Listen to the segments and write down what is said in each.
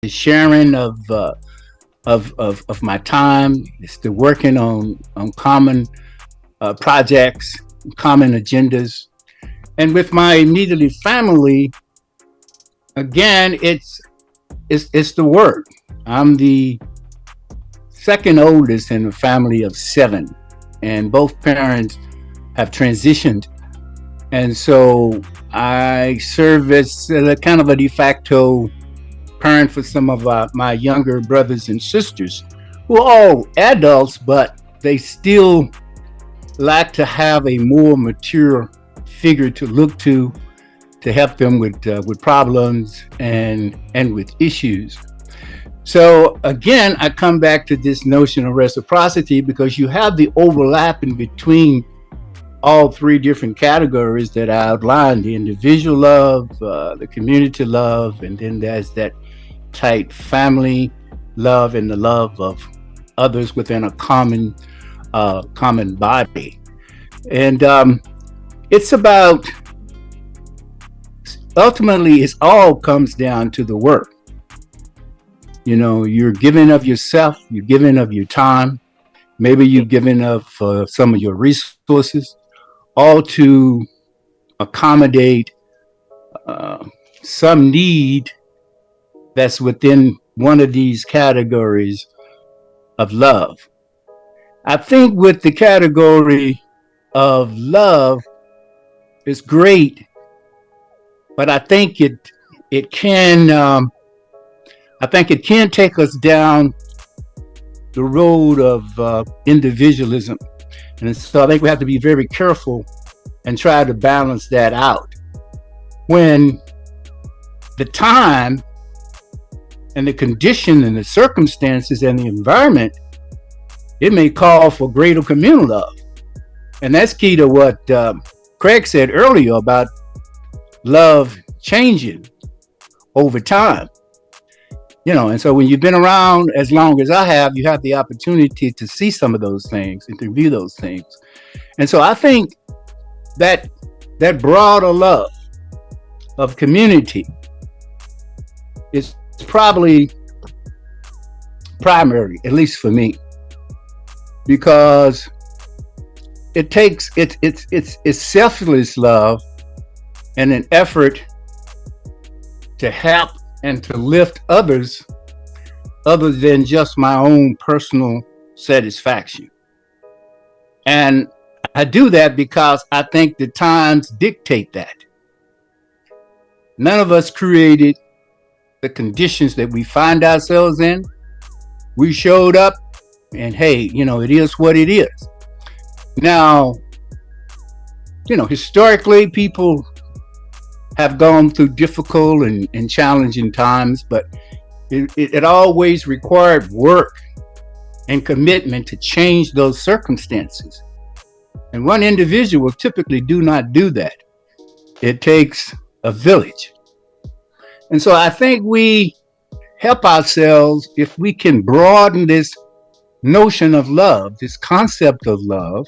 sharing of my time. It's the working on common projects, common agendas, and with my immediate family. Again, it's the work. I'm the second oldest in a family of seven, and both parents have transitioned. And so I serve as a kind of a de facto parent for some of my younger brothers and sisters who are all adults, but they still like to have a more mature figure to look to help them with problems and with issues. So again, I come back to this notion of reciprocity because you have the overlap in between all three different categories that I outlined: the individual love, the community love, and then there's that tight family love and the love of others within a common body. And it's about, ultimately, it all comes down to the work. You know, you're giving of yourself, you're giving of your time, maybe you're giving of some of your resources, all to accommodate some need that's within one of these categories of love. I think with the category of love, it's great, but I think it can take us down the road of individualism, and so I think we have to be very careful and try to balance that out. When the time and the condition and the circumstances and the environment, it may call for greater communal love. And that's key to what Craig said earlier about love changing over time. You know, and so when you've been around as long as I have, you have the opportunity to see some of those things and to view those things. And so I think that broader love of community is probably primary, at least for me, because it takes it's selfless love and an effort to help and to lift others other than just my own personal satisfaction. And I do that because I think the times dictate that. None of us created the conditions that we find ourselves in. We showed up and hey, you know, it is what it is. Now, you know, historically, people have gone through difficult and challenging times, but it always required work and commitment to change those circumstances. And one individual typically do not do that. It takes a village. And so I think we help ourselves if we can broaden this notion of love, this concept of love,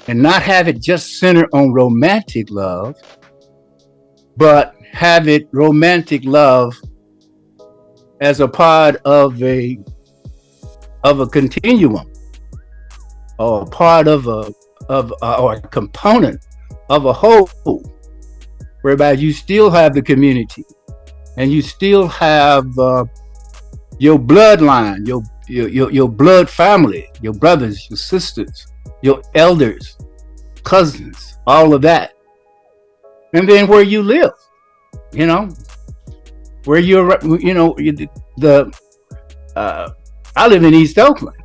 and not have it just centered on romantic love, but have it romantic love as a part of a continuum, or part of or a component of a whole, whereby you still have the community and you still have your bloodline, your blood family, your brothers, your sisters, your elders, cousins, all of that. And then where you live, you know, where you're, you know, I live in East Oakland,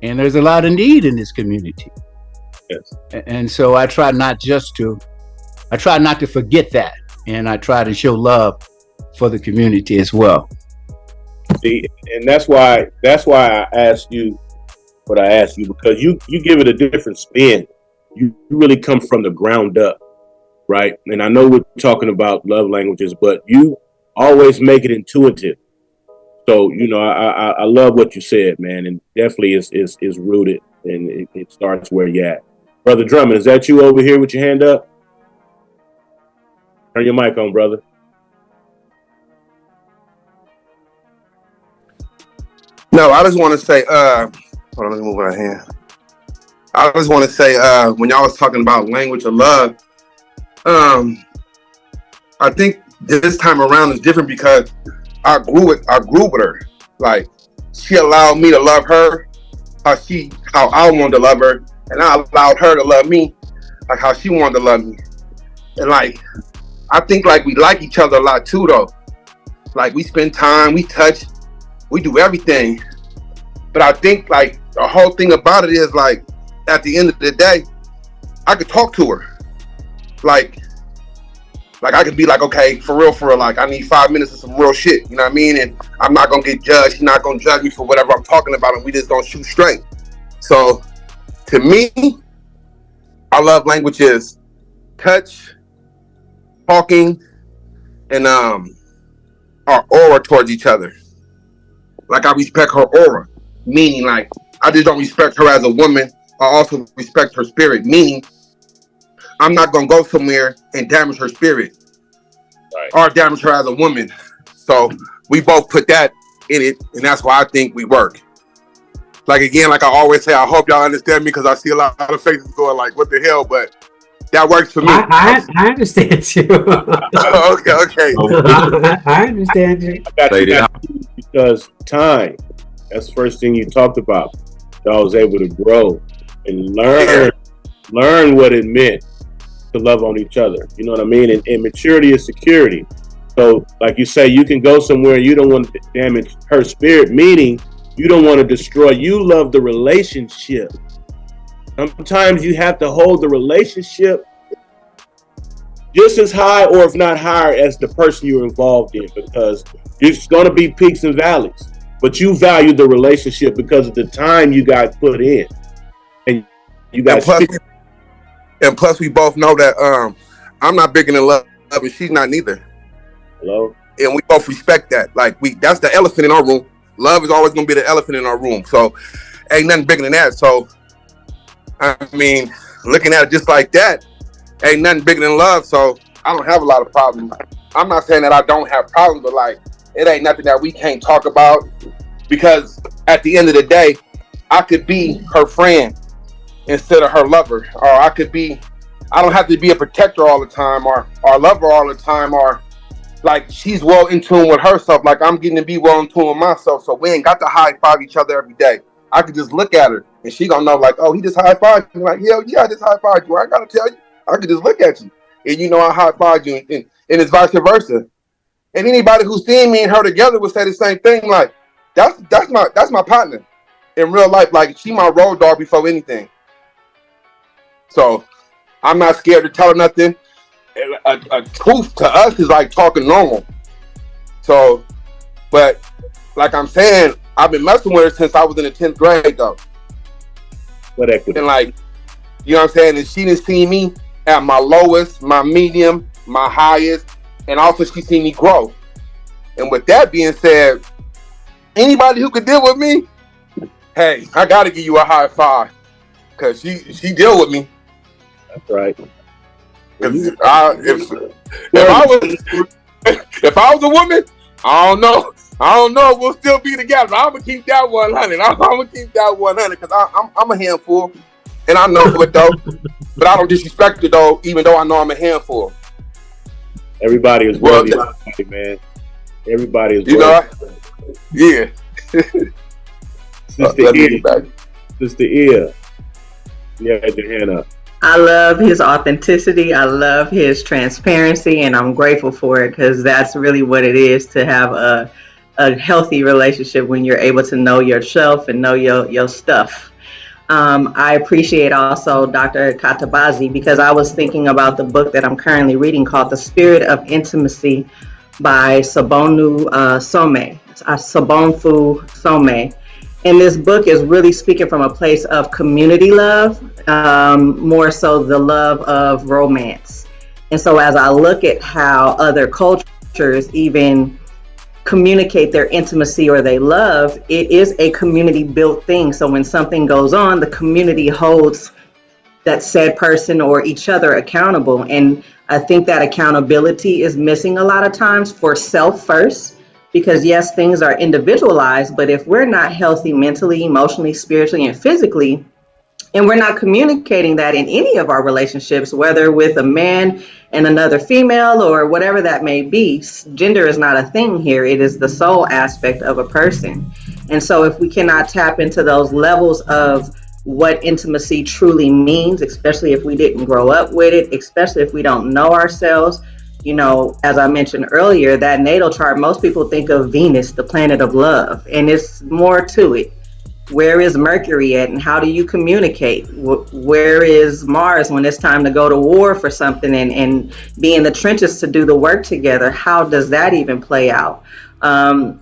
and there's a lot of need in this community. Yes. And so I try not to forget that, and I try to show love for the community as well. See, and that's why I asked you what I asked you, because you give it a different spin. You really come from the ground up, right? And I know we're talking about love languages, but you always make it intuitive. So, you know, I love what you said, man, and definitely is rooted, and it starts where you're at. Brother Drummond, is that you over here with your hand up? Turn your mic on, brother. No, I just want to say, hold on, let me move my hand. I just want to say, when y'all was talking about language of love, I think this time around is different because I grew with her. Like, she allowed me to love her how I wanted to love her, and I allowed her to love me like how she wanted to love me. And like, I think like we like each other a lot too, though. Like, we spend time, we touch, we do everything. But I think like the whole thing about it is like, at the end of the day, I could talk to her. Like I could be like, okay, for real, like I need 5 minutes of some real shit. You know what I mean? And I'm not gonna get judged. She's not gonna judge me for whatever I'm talking about, and we just gonna shoot straight. So to me, our love language is touch, talking, and our aura towards each other. Like, I respect her aura, meaning like I just don't respect her as a woman. I also respect her spirit, meaning I'm not gonna go somewhere and damage her spirit, right, or damage her as a woman. So we both put that in it, and that's why I think we work. Like, again, like I always say, I hope y'all understand me, because I see a lot of faces going like, "What the hell?" But that works for me. I understand you. Okay. I understand you. I got you because time. That's the first thing you talked about. I was able to grow and learn what it meant to love on each other. You know what I mean? And maturity is security. So, like you say, you can go somewhere, you don't want to damage her spirit, meaning you don't want to destroy. You love the relationship. Sometimes you have to hold the relationship just as high, or if not higher, as the person you're involved in, because there's going to be peaks and valleys. But you value the relationship because of the time you guys put in, and you guys. And plus, we both know that I'm not big in love, and she's not neither. Hello. And we both respect that. Like, that's the elephant in our room. Love is always going to be the elephant in our room. So ain't nothing bigger than that. So I mean, looking at it just like that, ain't nothing bigger than love. So I don't have a lot of problems. I'm not saying that I don't have problems, but like, it ain't nothing that we can't talk about, because at the end of the day, I could be her friend instead of her lover, or I don't have to be a protector all the time, or love her all the time, or like she's well in tune with herself, like I'm getting to be well in tune with myself. So we ain't got to high five each other every day. I could just look at her and she gonna know, like, oh, he just high fived you. Like, yeah, I just high fived you. I gotta tell you, I could just look at you and you know I high fived you, and it's vice versa. And anybody who's seen me and her together would say the same thing. Like, that's my partner in real life. Like, she my road dog before anything. So I'm not scared to tell her nothing. A truth to us is like talking normal. So, but like I'm saying, I've been messing with her since I was in the 10th grade, though. What equity? And like, you know what I'm saying? And she didn't see me at my lowest, my medium, my highest, and also she seen me grow. And with that being said, anybody who could deal with me, hey, I gotta give you a high five, because she deal with me. That's right. If I was a woman, I don't know. We'll still be together. I'm gonna keep that 100. I'm gonna keep that 100 because I'm a handful, and I know it though. But I don't disrespect it though, even though I know I'm a handful. Everybody is worthy, man. Everybody is worthy. You know, yeah. Sister Ear. Yeah, had your hand up. I love his authenticity. I love his transparency, and I'm grateful for it, because that's really what it is to have a healthy relationship, when you're able to know yourself and know your stuff. I appreciate also Dr. Katabazi, because I was thinking about the book that I'm currently reading called The Spirit of Intimacy by Sobonfu Some. And this book is really speaking from a place of community love, more so the love of romance. And so as I look at how other cultures even communicate their intimacy or they love, it is a community built thing. So when something goes on, the community holds that said person or each other accountable. And I think that accountability is missing a lot of times for self first, Because yes, things are individualized, but if we're not healthy mentally, emotionally, spiritually, and physically, and we're not communicating that in any of our relationships, whether with a man and another female or whatever that may be, gender is not a thing here. It is the soul aspect of a person. And so if we cannot tap into those levels of what intimacy truly means, especially if we didn't grow up with it, especially if we don't know ourselves, you know, as I mentioned earlier, that natal chart, most people think of Venus, the planet of love, and it's more to it. Where is Mercury at, and how do you communicate? Where is Mars when it's time to go to war for something and be in the trenches to do the work together? How does that even play out? And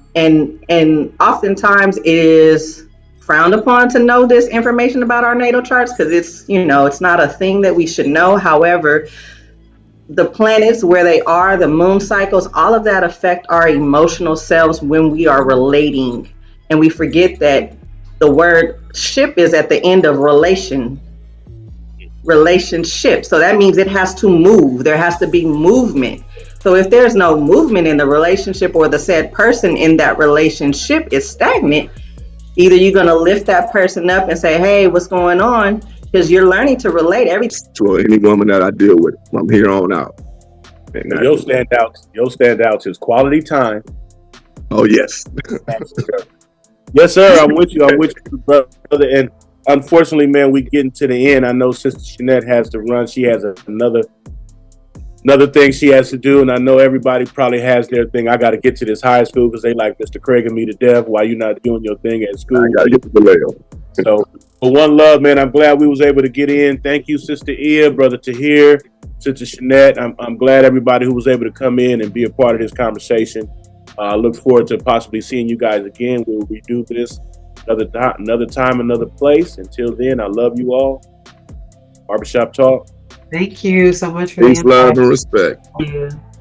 oftentimes it is frowned upon to know this information about our natal charts because it's, you know, it's not a thing that we should know. However, the planets, where they are, the moon cycles, all of that affect our emotional selves when we are relating. And we forget that the word ship is at the end of relationship. So that means it has to move. There has to be movement. So if there's no movement in the relationship, or the said person in that relationship is stagnant, either you're going to lift that person up and say, hey, what's going on? Because you're learning to relate to any woman that I deal with from here on out. Your standouts is quality time. Oh, yes. Yes, sir. I'm with you, brother. And unfortunately, man, we getting to the end. I know Sister Shanette has to run. She has another thing she has to do, and I know everybody probably has their thing. I got to get to this high school because they like Mr. Craig and me to death. Why you not doing your thing at school? I got to get to Vallejo. So, for one love, man, I'm glad we was able to get in. Thank you, Sister Ia, Brother Tahir, Sister Shanette. I'm glad everybody who was able to come in and be a part of this conversation. I look forward to possibly seeing you guys again. We'll redo this another time, another place. Until then, I love you all. Barbershop Talk. Thank you so much for Peace, the love, invite. and respect. Thank you.